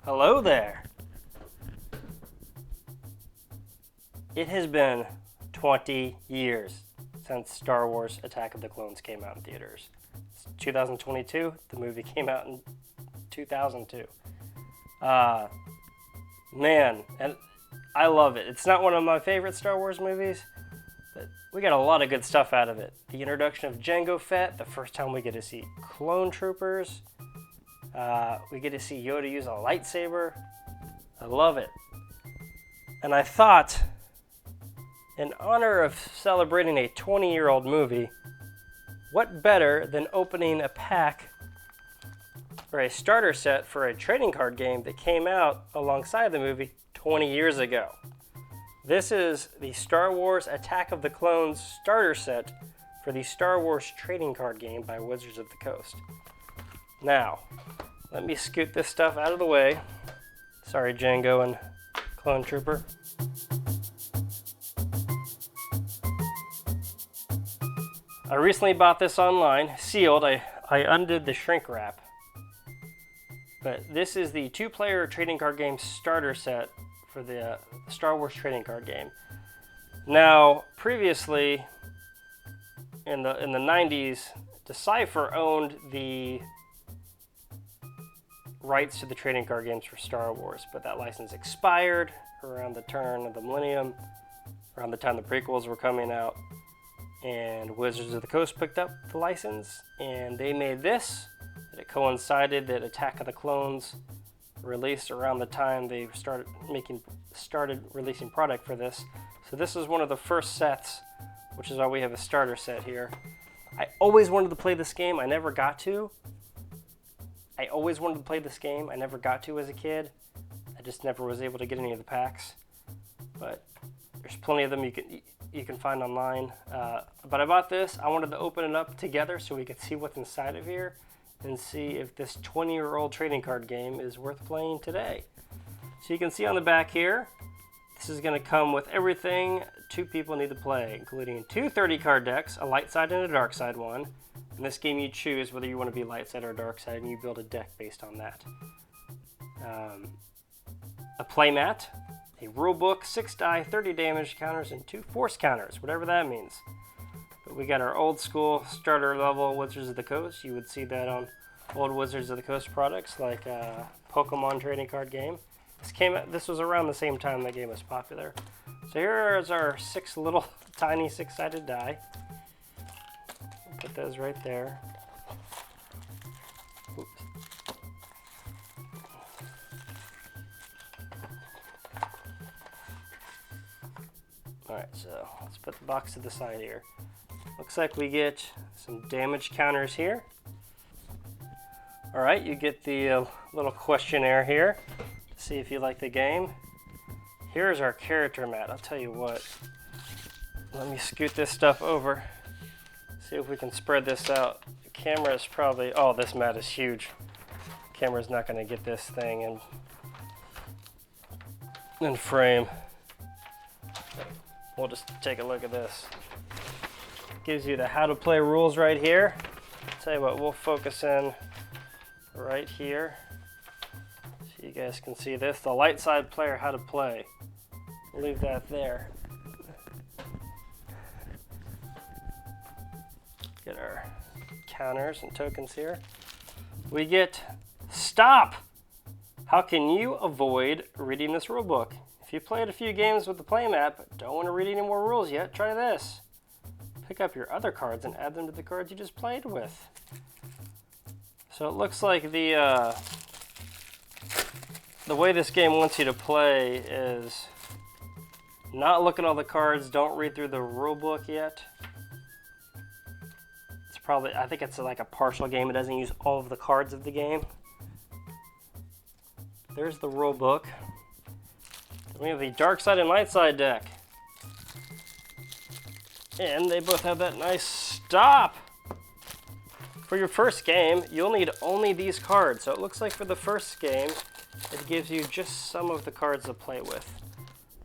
Hello there. It has been 20 years since Star Wars Attack of the Clones came out in theaters. It's 2022. The movie came out in 2002. Man, and I love it. It's not one of my favorite Star Wars movies, but we got a lot of good stuff out of it. The introduction of Jango Fett, the first time we get to see clone troopers. We get to see Yoda use a lightsaber. I love it. And I thought, in honor of celebrating a 20-year-old movie, what better than opening a pack or a starter set for a trading card game that came out alongside the movie 20 years ago. This is the Star Wars Attack of the Clones starter set for the Star Wars trading card game by Wizards of the Coast. Now, let me scoot this stuff out of the way. Sorry, Jango and Clone Trooper. I recently bought this online, sealed. I undid the shrink wrap. But this is the two-player trading card game starter set for the Star Wars trading card game. Now, previously, in the 90s, Decipher owned the rights to the trading card games for Star Wars, but that license expired around the turn of the millennium, around the time the prequels were coming out, and Wizards of the Coast picked up the license, and they made this. It coincided that Attack of the Clones released around the time they started releasing product for this. So this is one of the first sets, which is why we have a starter set here. I always wanted to play this game. I never got to. I never got to as a kid. I just never was able to get any of the packs. But there's plenty of them you can find online. But I bought this. I wanted to open it up together so we could see what's inside of here and see if this 20-year-old trading card game is worth playing today. So you can see on the back here, this is going to come with everything two people need to play, including two 30-card decks, a light side and a dark side one. In this game you choose whether you want to be light side or dark side, and you build a deck based on that. A playmat, a rule book, 6 die, 30 damage counters, and 2 force counters, whatever that means. But we got our old school starter level Wizards of the Coast. You would see that on old Wizards of the Coast products like Pokemon trading card game. This was around the same time the game was popular. So here's our 6 little tiny 6-sided die. Put those right there. Oops. Alright, so let's put the box to the side here. Looks like we get some damage counters here. Alright, you get the little questionnaire here to see if you like the game. Here's our character mat. I'll tell you what. Let me scoot this stuff over. See if we can spread this out. The camera is probably... Oh, this mat is huge. The camera's not going to get this thing in frame. We'll just take a look at this. Gives you the how to play rules right here. Tell you what, we'll focus in right here so you guys can see this. The light side player how to play. Leave that there. Get our counters and tokens here. We get stop. How can you avoid reading this rule book? If you played a few games with the playmat but don't want to read any more rules yet, try this. Pick up your other cards and add them to the cards you just played with. So it looks like the way this game wants you to play is not look at all the cards, don't read through the rule book yet. It's probably, I think it's like a partial game. It doesn't use all of the cards of the game. There's the rule book. We have the dark side and light side deck. And they both have that nice stop. For your first game, you'll need only these cards. So it looks like for the first game, it gives you just some of the cards to play with.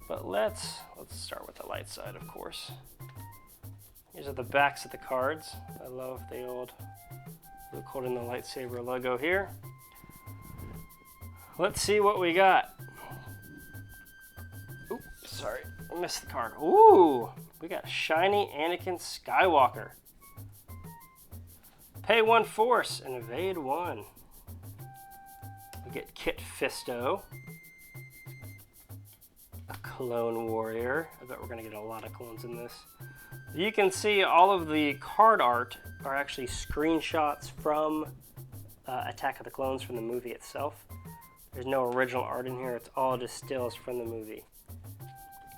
But let's start with the light side, of course. These are the backs of the cards. I love the old Luke holding the lightsaber logo here. Let's see what we got. Oops, sorry, I missed the card. Ooh, we got shiny Anakin Skywalker. Pay 1 force and evade 1. We get Kit Fisto. A clone warrior. I bet we're going to get a lot of clones in this. You can see all of the card art are actually screenshots from Attack of the Clones from the movie itself. There's no original art in here. It's all just stills from the movie.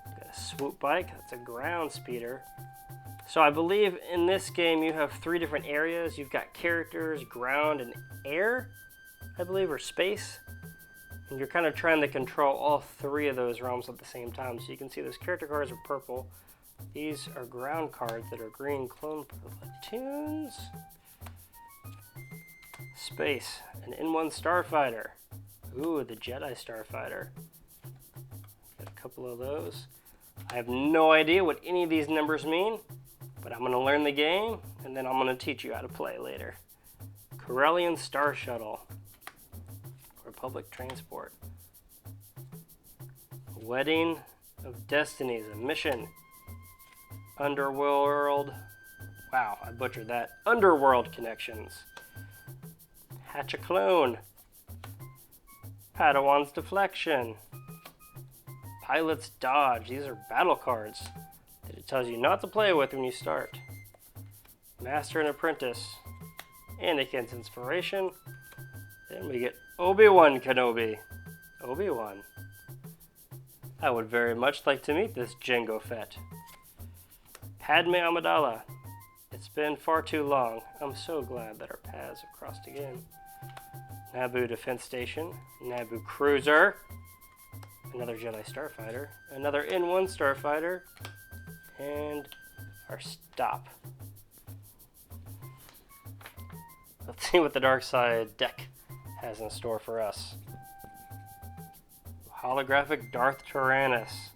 Got a swoop bike. That's a ground speeder. So I believe in this game you have 3 different areas. You've got characters, ground, and air, I believe, or space. And you're kind of trying to control all 3 of those realms at the same time. So you can see those character cards are purple. These are ground cards that are green. Clone platoons. Space. An N1 Starfighter. Ooh, the Jedi Starfighter. Got a couple of those. I have no idea what any of these numbers mean, but I'm going to learn the game, and then I'm going to teach you how to play later. Corellian Star Shuttle. Republic Transport. Wedding of Destinies, a mission. Underworld. Wow, I butchered that. Underworld Connections. Hatch a Clone. Padawan's Deflection. Pilot's Dodge. These are battle cards that it tells you not to play with when you start. Master and Apprentice. Anakin's Inspiration. Then we get Obi-Wan Kenobi. Obi-Wan. I would very much like to meet this Jango Fett. Padme Amidala. It's been far too long. I'm so glad that our paths have crossed again. Naboo Defense Station. Naboo Cruiser. Another Jedi Starfighter. Another N1 Starfighter. And our stop. Let's see what the Dark Side deck has in store for us. Holographic Darth Tyrannus.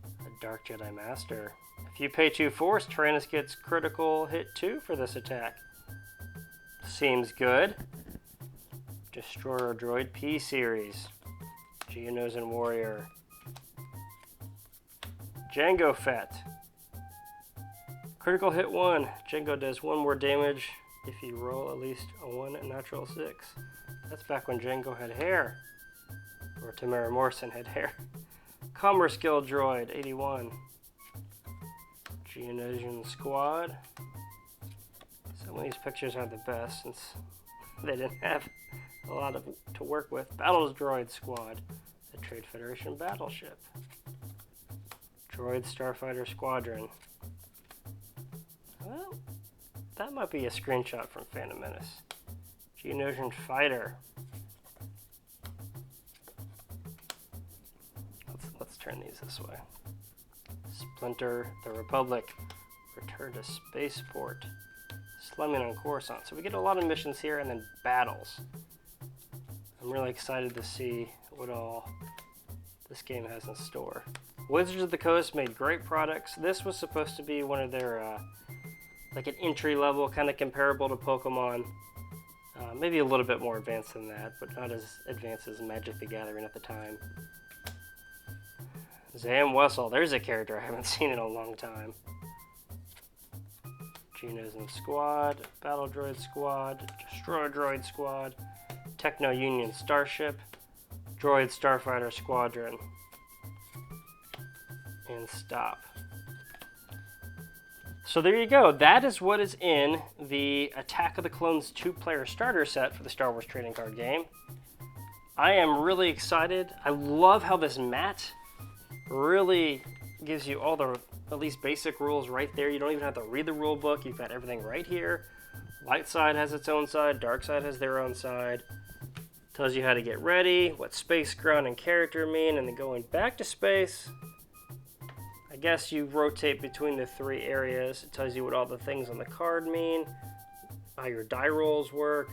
A Dark Jedi Master. If you pay 2 force, Tyrannus gets critical hit 2 for this attack. Seems good. Destroyer Droid P Series. Geonosian Warrior. Jango Fett. Critical hit 1. Jango does 1 more damage if you roll at least a 1 natural 6. That's back when Jango had hair. Or Tamara Morrison had hair. Commerce Guild Droid 81. Geonosian Squad. Some of these pictures aren't the best since they didn't have a lot to work with. Battles Droid Squad. The Trade Federation battleship. Droid Starfighter Squadron. Well, that might be a screenshot from Phantom Menace. Geonosian Fighter. Let's turn these this way. Splinter the Republic. Return to Spaceport. Slumming on Coruscant. So we get a lot of missions here and then battles. I'm really excited to see what all this game has in store. Wizards of the Coast made great products. This was supposed to be one of their, like an entry level, kind of comparable to Pokemon. Maybe a little bit more advanced than that, but not as advanced as Magic the Gathering at the time. Zam Wessel, there's a character I haven't seen in a long time. Geonosian Squad, Battle Droid Squad, Destroyer Droid Squad, Techno Union Starship, Droid Starfighter Squadron, and stop. So there you go. That is what is in the Attack of the Clones 2-player starter set for the Star Wars trading card game. I am really excited. I love how this mat really gives you all the at least basic rules right there. You don't even have to read the rule book. You've got everything right here. Light side has its own side. Dark side has their own side. Tells you how to get ready, what space, ground, and character mean, and then going back to space. I guess you rotate between the 3 areas. It tells you what all the things on the card mean, how your die rolls work.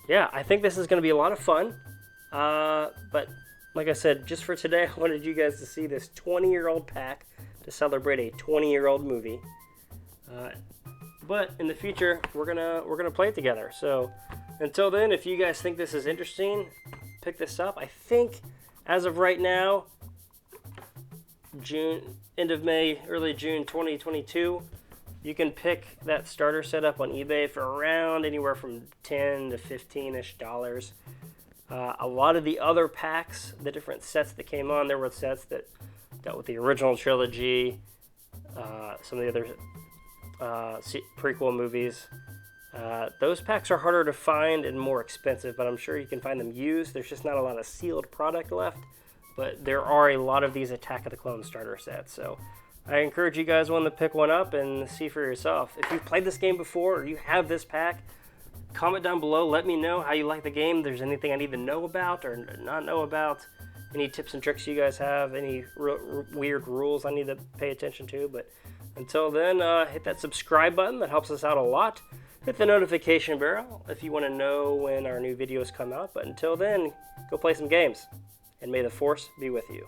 Yeah, I think this is going to be a lot of fun. But like I said, just for today, I wanted you guys to see this 20-year-old pack to celebrate a 20-year-old movie. But in the future, we're gonna play it together. So until then, if you guys think this is interesting, pick this up. I think as of right now, end of May, early June 2022, you can pick that starter set up on eBay for around anywhere from $10 to $15-ish. A lot of the other packs, the different sets that came on, there were sets that dealt with the original trilogy, some of the other prequel movies. Those packs are harder to find and more expensive, but I'm sure you can find them used. There's just not a lot of sealed product left, but there are a lot of these Attack of the Clones starter sets. So I encourage you guys to pick one up and see for yourself. If you've played this game before or you have this pack, comment down below. Let me know how you like the game. If there's anything I need to know about or not know about, any tips and tricks you guys have, any weird rules I need to pay attention to. But until then, hit that subscribe button. That helps us out a lot. Hit the notification bell if you want to know when our new videos come out. But until then, go play some games. And may the Force be with you.